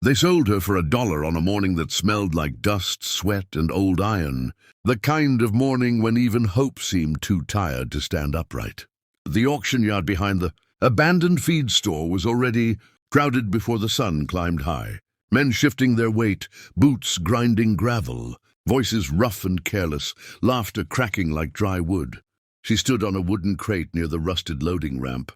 They sold her for $1 on a morning that smelled like dust, sweat, and old iron, the kind of morning when even hope seemed too tired to stand upright. The auction yard behind the abandoned feed store was already crowded before the sun climbed high. Men shifting their weight, boots grinding gravel, voices rough and careless, laughter cracking like dry wood. She stood on a wooden crate near the rusted loading ramp,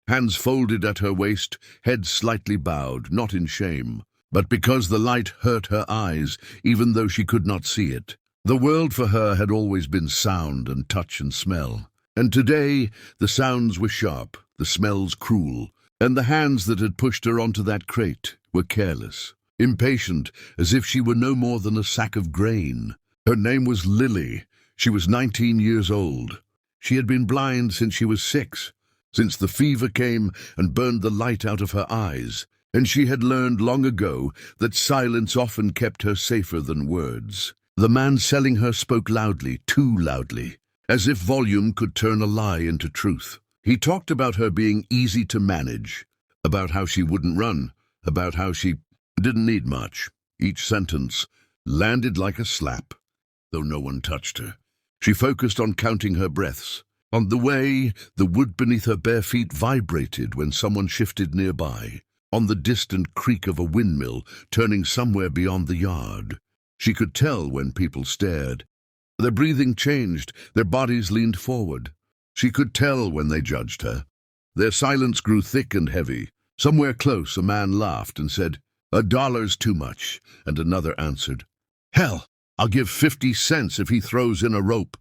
hands folded at her waist, head slightly bowed, not in shame, but because the light hurt her eyes, even though she could not see it. The world for her had always been sound and touch and smell, and today the sounds were sharp, the smells cruel, and the hands that had pushed her onto that crate were careless, impatient, as if she were no more than a sack of grain. Her name was Lily. She was 19 years old. She had been blind since she was 6, since the fever came and burned the light out of her eyes, and she had learned long ago that silence often kept her safer than words. The man selling her spoke loudly, too loudly, as if volume could turn a lie into truth. He talked about her being easy to manage, about how she wouldn't run, about how she didn't need much. Each sentence landed like a slap, though no one touched her. She focused on counting her breaths, on the way the wood beneath her bare feet vibrated when someone shifted nearby, on the distant creak of a windmill turning somewhere beyond the yard. She could tell when people stared. Their breathing changed, their bodies leaned forward. She could tell when they judged her. Their silence grew thick and heavy. Somewhere close, a man laughed and said, $1's too much, and another answered, "Hell, I'll give 50 cents if he throws in a rope."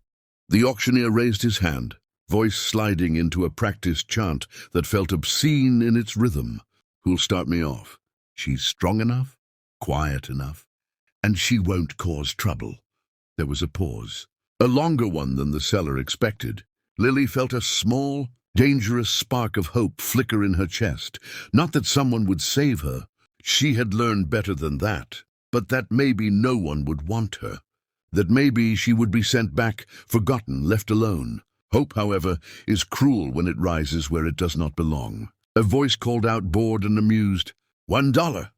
The auctioneer raised his hand, voice sliding into a practiced chant that felt obscene in its rhythm. "Who'll start me off? She's strong enough, quiet enough, and she won't cause trouble." There was a pause, a longer one than the seller expected. Lily felt a small, dangerous spark of hope flicker in her chest. Not that someone would save her. She had learned better than that, but that maybe no one would want her. That maybe she would be sent back, forgotten, left alone. Hope, however, is cruel when it rises where it does not belong. A voice called out, bored and amused, $1.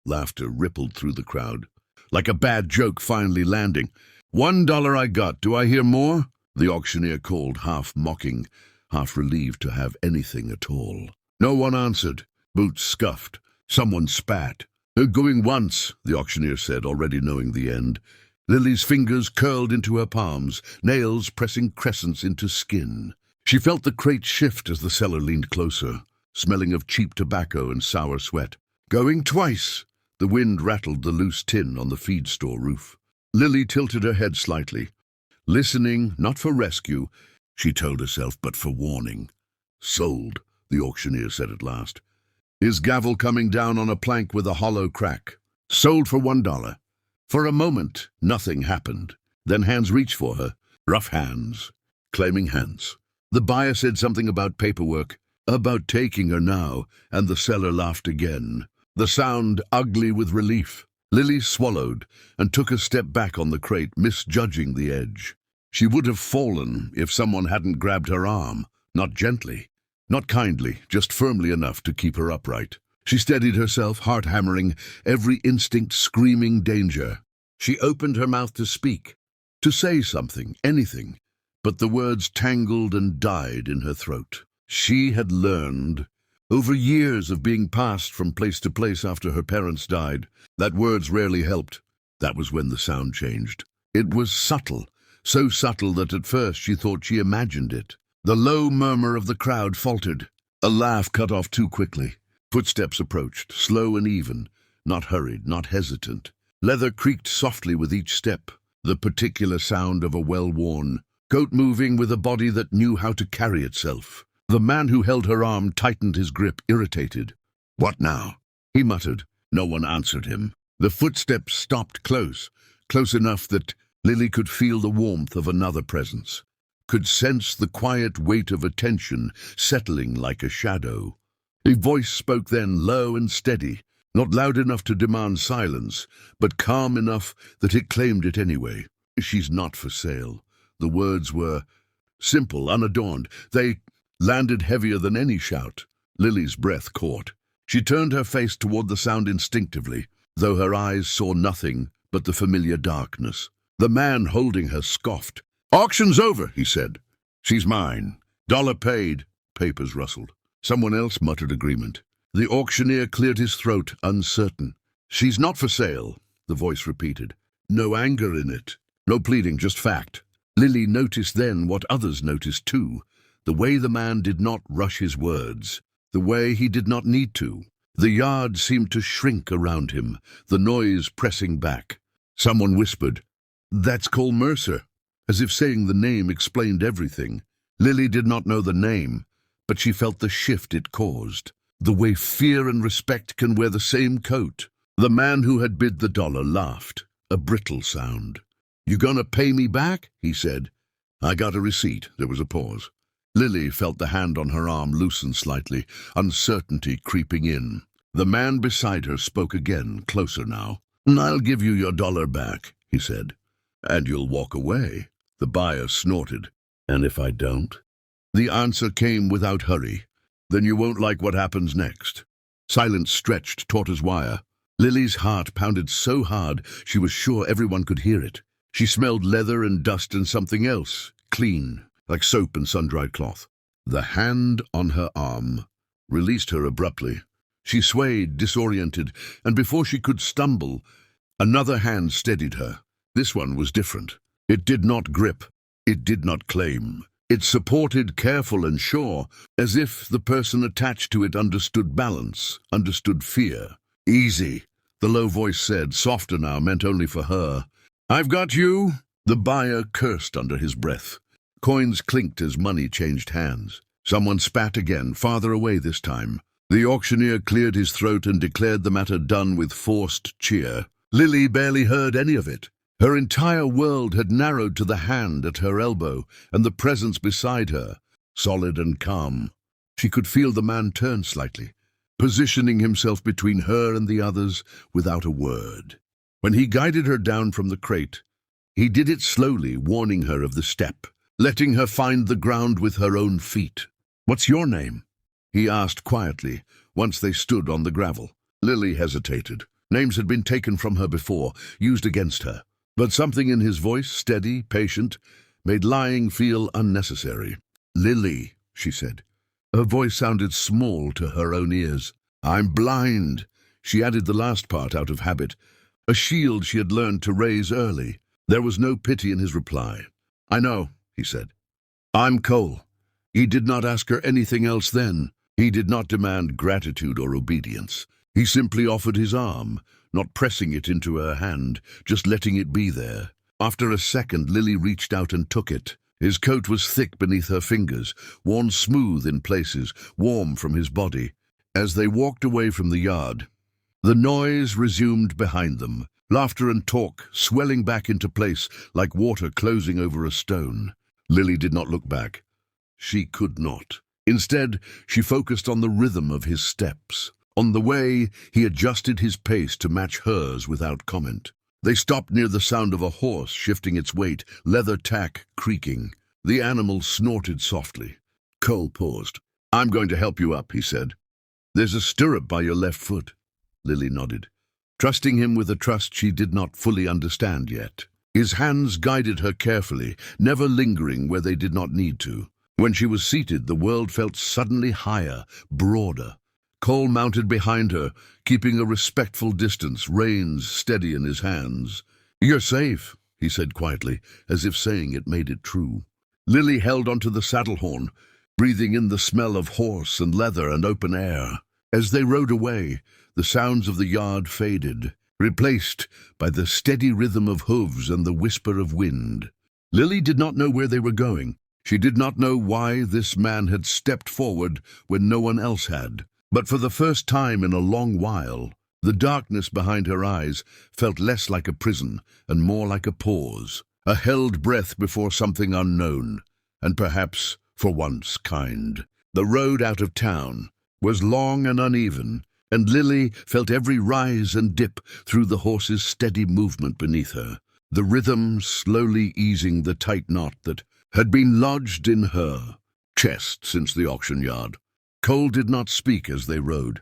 Laughter rippled through the crowd, like a bad joke finally landing. $1 I got. Do I hear more? The auctioneer called, half mocking, half relieved to have anything at all. No one answered. Boots scuffed. Someone spat. "Going once," the auctioneer said, already knowing the end. Lily's fingers curled into her palms, nails pressing crescents into skin. She felt the crate shift as the seller leaned closer, smelling of cheap tobacco and sour sweat. "Going twice." The wind rattled the loose tin on the feed store roof. Lily tilted her head slightly, listening, not for rescue, she told herself, but for warning. "Sold," the auctioneer said at last, his gavel coming down on a plank with a hollow crack. "Sold for $1. For a moment, nothing happened. Then hands reached for her, rough hands, claiming hands. The buyer said something about paperwork, about taking her now, and the seller laughed again, the sound ugly with relief. Lily swallowed and took a step back on the crate, misjudging the edge. She would have fallen if someone hadn't grabbed her arm, not gently, not kindly, just firmly enough to keep her upright. She steadied herself, heart hammering, every instinct screaming danger. She opened her mouth to speak, to say something, anything, but the words tangled and died in her throat. She had learned, over years of being passed from place to place after her parents died, that words rarely helped. That was when the sound changed. It was subtle, so subtle that at first she thought she imagined it. The low murmur of the crowd faltered. A laugh cut off too quickly. Footsteps approached, slow and even, not hurried, not hesitant. Leather creaked softly with each step, the particular sound of a well-worn coat moving with a body that knew how to carry itself. The man who held her arm tightened his grip, irritated. "What now?" he muttered. No one answered him. The footsteps stopped close enough that Lily could feel the warmth of another presence, could sense the quiet weight of attention settling like a shadow. A voice spoke then, low and steady, not loud enough to demand silence, but calm enough that it claimed it anyway. "She's not for sale." The words were simple, unadorned. They landed heavier than any shout. Lily's breath caught. She turned her face toward the sound instinctively. though her eyes saw nothing but the familiar darkness. The man holding her scoffed. "Auction's over," he said. "She's mine. Dollar paid." Papers rustled. Someone else muttered agreement. The auctioneer cleared his throat, uncertain. "She's not for sale," the voice repeated. No anger in it. No pleading, just fact. Lily noticed then what others noticed too. The way the man did not rush his words. The way he did not need to. The yard seemed to shrink around him, the noise pressing back. Someone whispered, "That's Cole Mercer," as if saying the name explained everything. Lily did not know the name, but she felt the shift it caused. The way fear and respect can wear the same coat. The man who had bid the dollar laughed, a brittle sound. "You gonna pay me back?" he said. "I got a receipt." There was a pause. Lily felt the hand on her arm loosen slightly, uncertainty creeping in. The man beside her spoke again, closer now. "I'll give you your dollar back," he said. "And you'll walk away?" The buyer snorted. "And if I don't?" The answer came without hurry. "Then you won't like what happens next." Silence stretched taut as wire. Lily's heart pounded so hard she was sure everyone could hear it. She smelled leather and dust and something else, clean, like soap and sun-dried cloth. The hand on her arm released her abruptly. She swayed, disoriented, and before she could stumble, another hand steadied her. This one was different. It did not grip. It did not claim. It supported, careful and sure, as if the person attached to it understood balance, understood fear. "Easy," the low voice said, softer now, meant only for her. "I've got you." The buyer cursed under his breath. Coins clinked as money changed hands. Someone spat again, farther away this time. The auctioneer cleared his throat and declared the matter done with forced cheer. Lily barely heard any of it. Her entire world had narrowed to the hand at her elbow and the presence beside her, solid and calm. She could feel the man turn slightly, positioning himself between her and the others without a word. When he guided her down from the crate, he did it slowly, warning her of the step, letting her find the ground with her own feet. "What's your name?" he asked quietly, once they stood on the gravel. Lily hesitated. Names had been taken from her before, used against her. But something in his voice, steady, patient, made lying feel unnecessary. "Lily," she said. Her voice sounded small to her own ears. "I'm blind." She added the last part out of habit, a shield she had learned to raise early. There was no pity in his reply. "I know," he said. "I'm Cole." He did not ask her anything else then. He did not demand gratitude or obedience. He simply offered his arm, not pressing it into her hand, just letting it be there. After a second, Lily reached out and took it. His coat was thick beneath her fingers, worn smooth in places, warm from his body. As they walked away from the yard, the noise resumed behind them, laughter and talk swelling back into place like water closing over a stone. Lily did not look back. She could not. Instead, she focused on the rhythm of his steps, on the way he adjusted his pace to match hers without comment. They stopped near the sound of a horse shifting its weight, leather tack creaking. The animal snorted softly. Cole paused. "I'm going to help you up," he said. "There's a stirrup by your left foot." Lily nodded, trusting him with a trust she did not fully understand yet. His hands guided her carefully, never lingering where they did not need to. When she was seated, the world felt suddenly higher, broader. Cole mounted behind her, keeping a respectful distance, reins steady in his hands. "You're safe," he said quietly, as if saying it made it true. Lily held onto the saddle horn, breathing in the smell of horse and leather and open air. As they rode away, the sounds of the yard faded, replaced by the steady rhythm of hooves and the whisper of wind. Lily did not know where they were going. She did not know why this man had stepped forward when no one else had. But for the first time in a long while, the darkness behind her eyes felt less like a prison and more like a pause, a held breath before something unknown, and perhaps, for once, kind. The road out of town was long and uneven, and Lily felt every rise and dip through the horse's steady movement beneath her, the rhythm slowly easing the tight knot that had been lodged in her chest since the auction yard. Cole did not speak as they rode,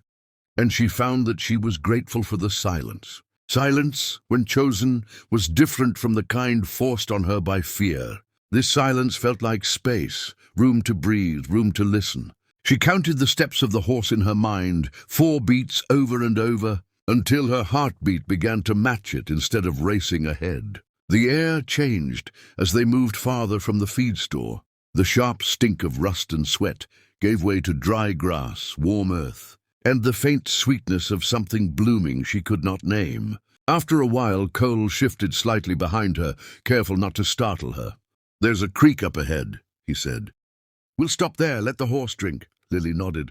and she found that she was grateful for the silence. Silence, when chosen, was different from the kind forced on her by fear. This silence felt like space, room to breathe, room to listen. She counted the steps of the horse in her mind, 4 beats over and over, until her heartbeat began to match it instead of racing ahead. The air changed as they moved farther from the feed store. The sharp stink of rust and sweat gave way to dry grass, warm earth, and the faint sweetness of something blooming she could not name. After a while, Cole shifted slightly behind her, careful not to startle her. "There's a creek up ahead," he said. "We'll stop there, let the horse drink." Lily nodded.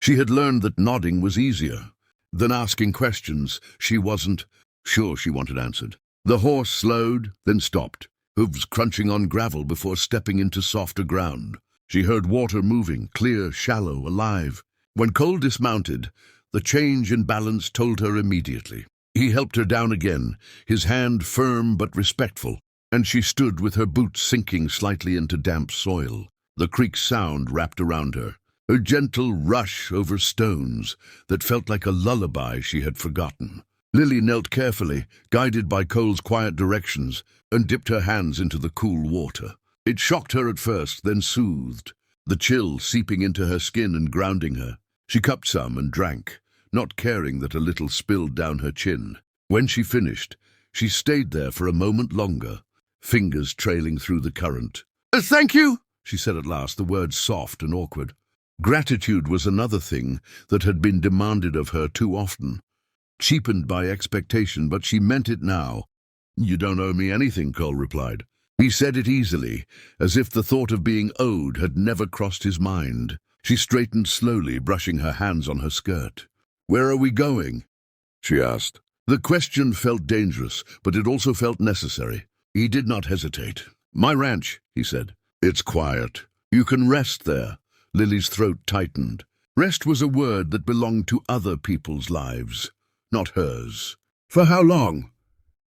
She had learned that nodding was easier than asking questions she wasn't sure she wanted answered. The horse slowed, then stopped, hooves crunching on gravel before stepping into softer ground. She heard water moving, clear, shallow, alive. When Cole dismounted, the change in balance told her immediately. He helped her down again, his hand firm but respectful, and she stood with her boots sinking slightly into damp soil. The creek's sound wrapped around her, a gentle rush over stones that felt like a lullaby she had forgotten. Lily knelt carefully, guided by Cole's quiet directions, and dipped her hands into the cool water. It shocked her at first, then soothed, the chill seeping into her skin and grounding her. She cupped some and drank, not caring that a little spilled down her chin. When she finished, she stayed there for a moment longer, fingers trailing through the current. "Thank you," she said at last, the words soft and awkward. Gratitude was another thing that had been demanded of her too often, cheapened by expectation, but she meant it now. "You don't owe me anything," Cole replied. He said it easily, as if the thought of being owed had never crossed his mind. She straightened slowly, brushing her hands on her skirt. "Where are we going?" she asked. The question felt dangerous, but it also felt necessary. He did not hesitate. "My ranch," he said. "It's quiet. You can rest there." Lily's throat tightened. Rest was a word that belonged to other people's lives, not hers. "For how long?"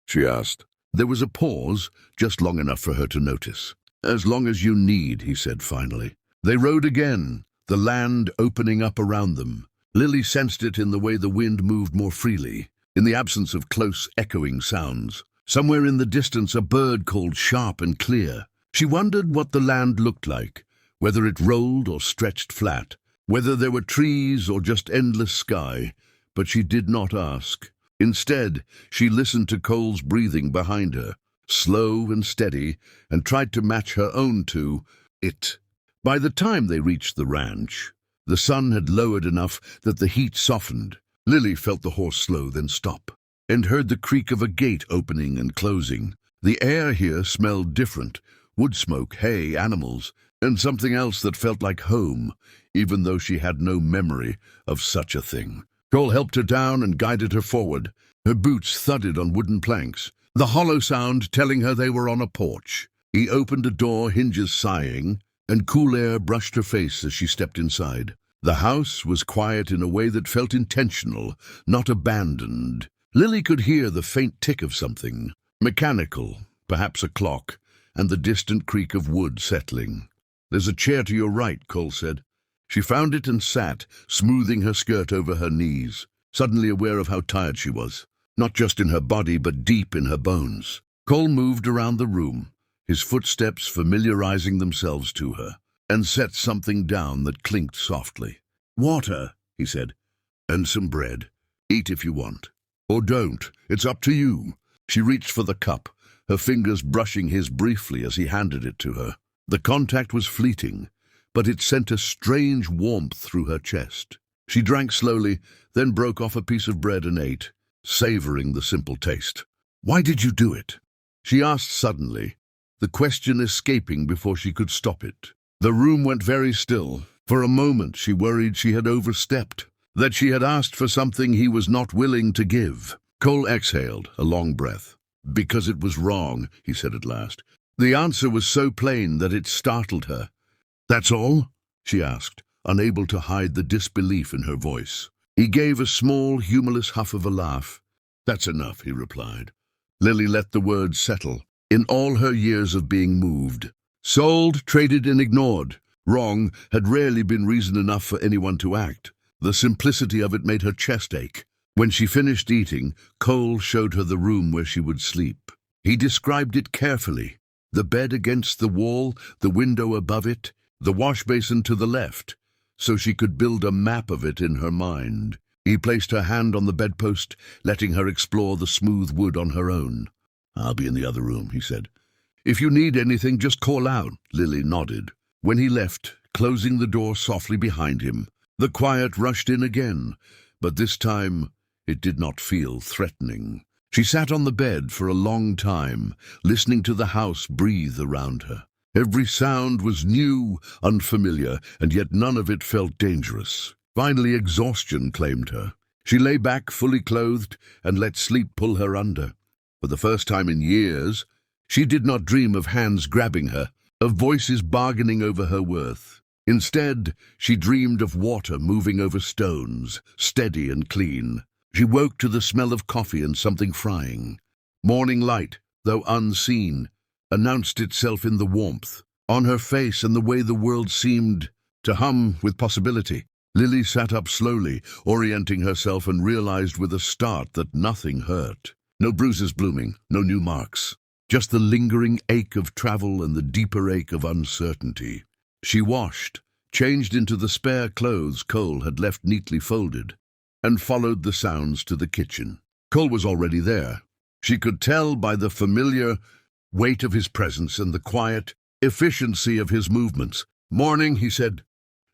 she asked. There was a pause, just long enough for her to notice. "As long as you need," he said finally. They rode again, the land opening up around them. Lily sensed it in the way the wind moved more freely, in the absence of close, echoing sounds. Somewhere in the distance a bird called sharp and clear. She wondered what the land looked like, whether it rolled or stretched flat, whether there were trees or just endless sky, but she did not ask. Instead, she listened to Cole's breathing behind her, slow and steady, and tried to match her own to it. By the time they reached the ranch, the sun had lowered enough that the heat softened. Lily felt the horse slow, then stop, and heard the creak of a gate opening and closing. The air here smelled different, wood smoke, hay, animals, and something else that felt like home, even though she had no memory of such a thing. Cole helped her down and guided her forward. Her boots thudded on wooden planks, the hollow sound telling her they were on a porch. He opened a door, hinges sighing, and cool air brushed her face as she stepped inside. The house was quiet in a way that felt intentional, not abandoned. Lily could hear the faint tick of something, mechanical, perhaps a clock, and the distant creak of wood settling. "There's a chair to your right," Cole said. She found it and sat, smoothing her skirt over her knees, suddenly aware of how tired she was, not just in her body but deep in her bones. Cole moved around the room, his footsteps familiarizing themselves to her, and set something down that clinked softly. "Water," he said, "and some bread. Eat if you want. Or don't. It's up to you." She reached for the cup, her fingers brushing his briefly as he handed it to her. The contact was fleeting, but it sent a strange warmth through her chest. She drank slowly, then broke off a piece of bread and ate, savoring the simple taste. "Why did you do it?" she asked suddenly, the question escaping before she could stop it. The room went very still. For a moment she worried she had overstepped, that she had asked for something he was not willing to give. Cole exhaled, a long breath. "Because it was wrong," he said at last. The answer was so plain that it startled her. "That's all?" she asked, unable to hide the disbelief in her voice. He gave a small, humorless huff of a laugh. "That's enough," he replied. Lily let the words settle. In all her years of being moved, sold, traded, and ignored, wrong had rarely been reason enough for anyone to act. The simplicity of it made her chest ache. When she finished eating, Cole showed her the room where she would sleep. He described it carefully. The bed against the wall, the window above it, the wash basin to the left, so she could build a map of it in her mind. He placed her hand on the bedpost, letting her explore the smooth wood on her own. "I'll be in the other room," he said. "If you need anything, just call out." Lily nodded. When he left, closing the door softly behind him, the quiet rushed in again, but this time it did not feel threatening. She sat on the bed for a long time, listening to the house breathe around her. Every sound was new, unfamiliar, and yet none of it felt dangerous. Finally, exhaustion claimed her. She lay back, fully clothed, and let sleep pull her under. For the first time in years, she did not dream of hands grabbing her, of voices bargaining over her worth. Instead, she dreamed of water moving over stones, steady and clean. She woke to the smell of coffee and something frying. Morning light, though unseen, announced itself in the warmth, on her face and the way the world seemed to hum with possibility. Lily sat up slowly, orienting herself, and realized with a start that nothing hurt. No bruises blooming, no new marks. Just the lingering ache of travel and the deeper ache of uncertainty. She washed, changed into the spare clothes Cole had left neatly folded, and followed the sounds to the kitchen. Cole was already there. She could tell by the familiar weight of his presence and the quiet efficiency of his movements. "Morning," he said.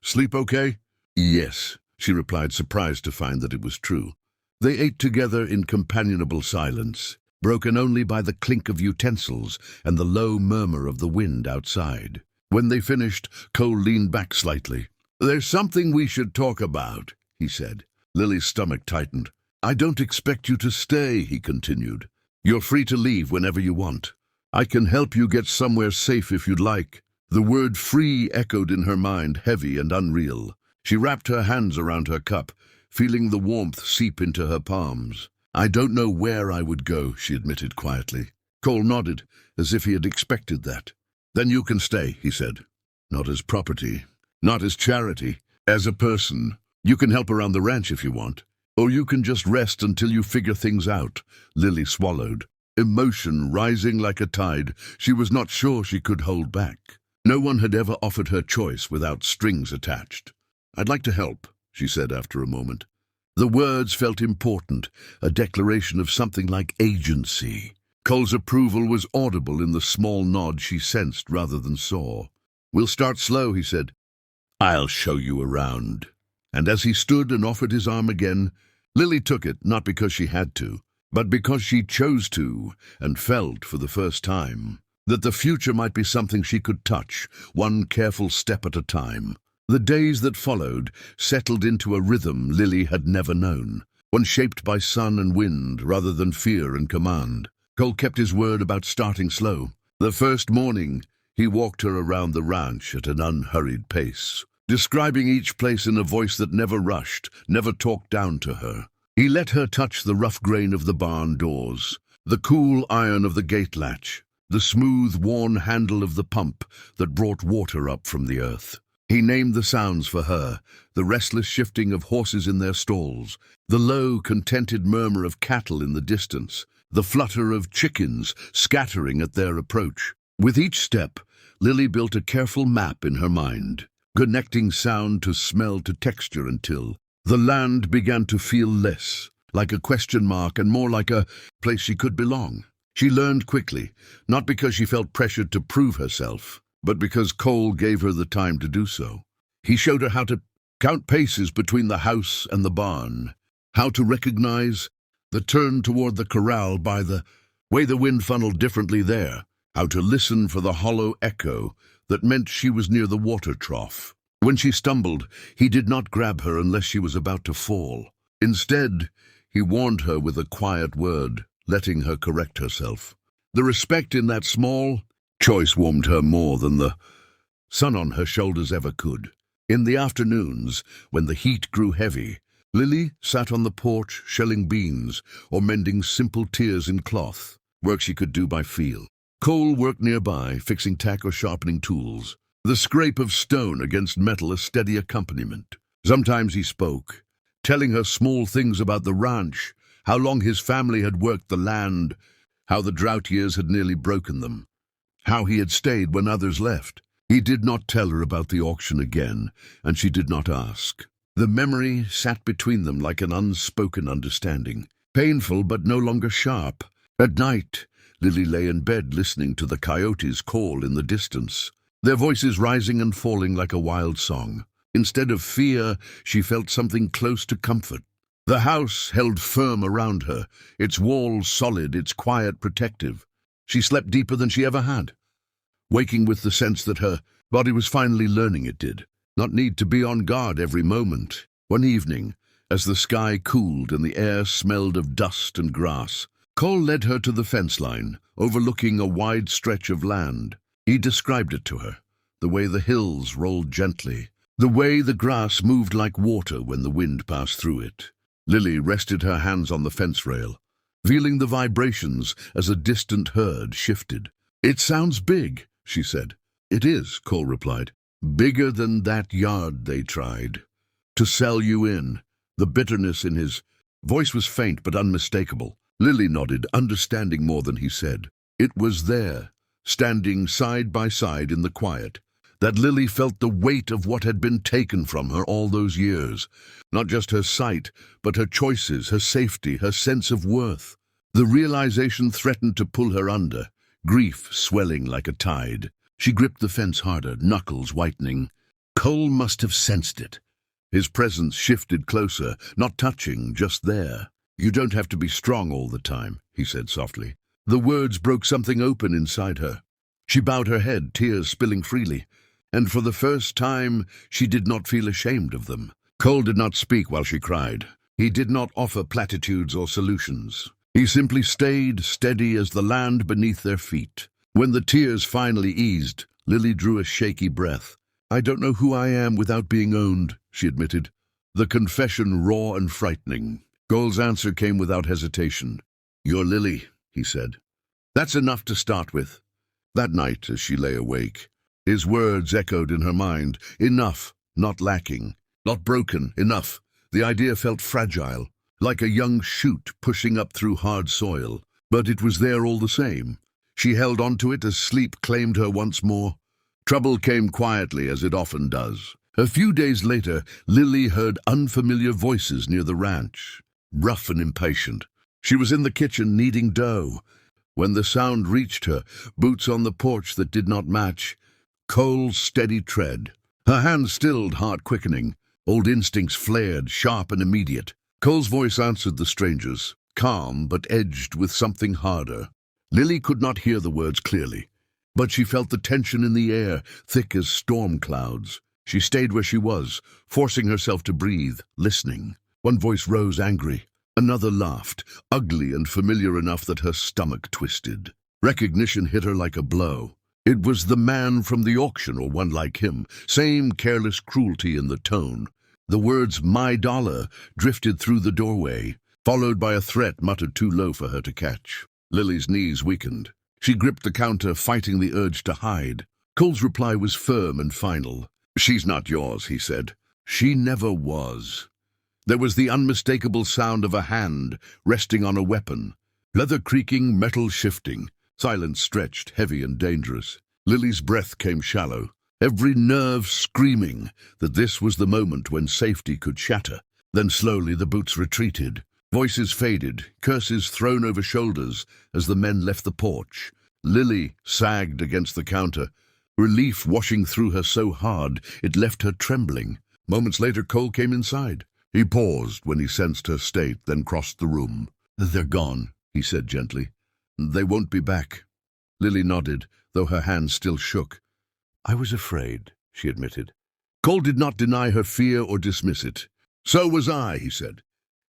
"Sleep okay?" "Yes," she replied, surprised to find that it was true. They ate together in companionable silence, broken only by the clink of utensils and the low murmur of the wind outside. When they finished, Cole leaned back slightly. "There's something we should talk about," he said. Lily's stomach tightened. "I don't expect you to stay," he continued. "You're free to leave whenever you want. I can help you get somewhere safe if you'd like." The word free echoed in her mind, heavy and unreal. She wrapped her hands around her cup, feeling the warmth seep into her palms. "I don't know where I would go," she admitted quietly. Cole nodded, as if he had expected that. "Then you can stay," he said. "Not as property, not as charity, as a person. You can help around the ranch if you want. Or you can just rest until you figure things out." Lily swallowed. Emotion rising like a tide, she was not sure she could hold back. No one had ever offered her choice without strings attached. "I'd like to help," she said after a moment. The words felt important, a declaration of something like agency. Cole's approval was audible in the small nod she sensed rather than saw. "We'll start slow," he said. "I'll show you around." And as he stood and offered his arm again, Lily took it, not because she had to, but because she chose to, and felt for the first time that the future might be something she could touch, one careful step at a time. The days that followed settled into a rhythm Lily had never known, one shaped by sun and wind rather than fear and command. Cole kept his word about starting slow. The first morning, he walked her around the ranch at an unhurried pace, describing each place in a voice that never rushed, never talked down to her. He let her touch the rough grain of the barn doors, the cool iron of the gate latch, the smooth, worn handle of the pump that brought water up from the earth. He named the sounds for her, the restless shifting of horses in their stalls, the low, contented murmur of cattle in the distance, the flutter of chickens scattering at their approach. With each step, Lily built a careful map in her mind, connecting sound to smell to texture until the land began to feel less like a question mark and more like a place she could belong. She learned quickly, not because she felt pressured to prove herself, but because Cole gave her the time to do so. He showed her how to count paces between the house and the barn, how to recognize the turn toward the corral by the way the wind funneled differently there, how to listen for the hollow echo that meant she was near the water trough. When she stumbled, he did not grab her unless she was about to fall. Instead, he warned her with a quiet word, letting her correct herself. The respect in that small choice warmed her more than the sun on her shoulders ever could. In the afternoons, when the heat grew heavy, Lily sat on the porch shelling beans or mending simple tiers in cloth, work she could do by feel. Cole worked nearby, fixing tack or sharpening tools, the scrape of stone against metal a steady accompaniment. Sometimes he spoke, telling her small things about the ranch, how long his family had worked the land, how the drought years had nearly broken them, how he had stayed when others left. He did not tell her about the auction again, and she did not ask. The memory sat between them like an unspoken understanding, painful but no longer sharp. At night, Lily lay in bed listening to the coyotes call in the distance, their voices rising and falling like a wild song. Instead of fear, she felt something close to comfort. The house held firm around her, its walls solid, its quiet protective. She slept deeper than she ever had, waking with the sense that her body was finally learning it did not need to be on guard every moment. One evening, as the sky cooled and the air smelled of dust and grass, Cole led her to the fence line, overlooking a wide stretch of land. He described it to her, the way the hills rolled gently, the way the grass moved like water when the wind passed through it. Lily rested her hands on the fence rail, feeling the vibrations as a distant herd shifted. "It sounds big," she said. "It is," Cole replied. "Bigger than that yard they tried to sell you in." The bitterness in his voice was faint but unmistakable. Lily nodded, understanding more than he said. It was there, standing side by side in the quiet, that Lily felt the weight of what had been taken from her all those years. Not just her sight, but her choices, her safety, her sense of worth. The realization threatened to pull her under, grief swelling like a tide. She gripped the fence harder, knuckles whitening. Cole must have sensed it. His presence shifted closer, not touching, just there. "You don't have to be strong all the time," he said softly. The words broke something open inside her. She bowed her head, tears spilling freely, and for the first time she did not feel ashamed of them. Cole did not speak while she cried. He did not offer platitudes or solutions. He simply stayed steady as the land beneath their feet. When the tears finally eased, Lily drew a shaky breath. "I don't know who I am without being owned," she admitted, the confession raw and frightening. Cole's answer came without hesitation. "You're Lily," he said. "That's enough to start with." That night, as she lay awake, his words echoed in her mind. Enough, not lacking, not broken, enough. The idea felt fragile, like a young shoot pushing up through hard soil, but it was there all the same. She held onto it as sleep claimed her once more. Trouble came quietly, as it often does. A few days later, Lily heard unfamiliar voices near the ranch, rough and impatient. She was in the kitchen kneading dough. When the sound reached her, boots on the porch that did not match, Cole's steady tread. Her hand stilled, heart quickening. Old instincts flared, sharp and immediate. Cole's voice answered the stranger's, calm but edged with something harder. Lily could not hear the words clearly, but she felt the tension in the air, thick as storm clouds. She stayed where she was, forcing herself to breathe, listening. One voice rose angry. Another laughed, ugly and familiar enough that her stomach twisted. Recognition hit her like a blow. It was the man from the auction, or one like him, same careless cruelty in the tone. The words, "my dollar," drifted through the doorway, followed by a threat muttered too low for her to catch. Lily's knees weakened. She gripped the counter, fighting the urge to hide. Cole's reply was firm and final. "She's not yours," he said. "She never was." There was the unmistakable sound of a hand resting on a weapon. Leather creaking, metal shifting. Silence stretched, heavy and dangerous. Lily's breath came shallow, every nerve screaming that this was the moment when safety could shatter. Then slowly the boots retreated. Voices faded, curses thrown over shoulders as the men left the porch. Lily sagged against the counter, relief washing through her so hard it left her trembling. Moments later, Cole came inside. He paused when he sensed her state, then crossed the room. "They're gone," he said gently. "They won't be back." Lily nodded, though her hands still shook. "I was afraid," she admitted. Cole did not deny her fear or dismiss it. "So was I," he said.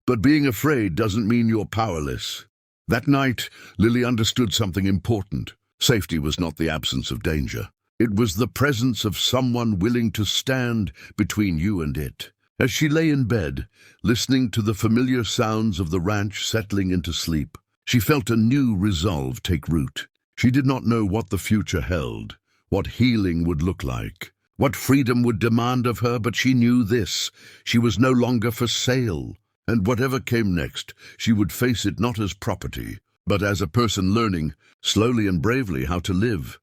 "But being afraid doesn't mean you're powerless." That night, Lily understood something important. Safety was not the absence of danger. It was the presence of someone willing to stand between you and it. As she lay in bed, listening to the familiar sounds of the ranch settling into sleep, she felt a new resolve take root. She did not know what the future held, what healing would look like, What freedom would demand of her, but she knew this: she was no longer for sale, and whatever came next, she would face it not as property, but as a person learning, slowly and bravely, how to live.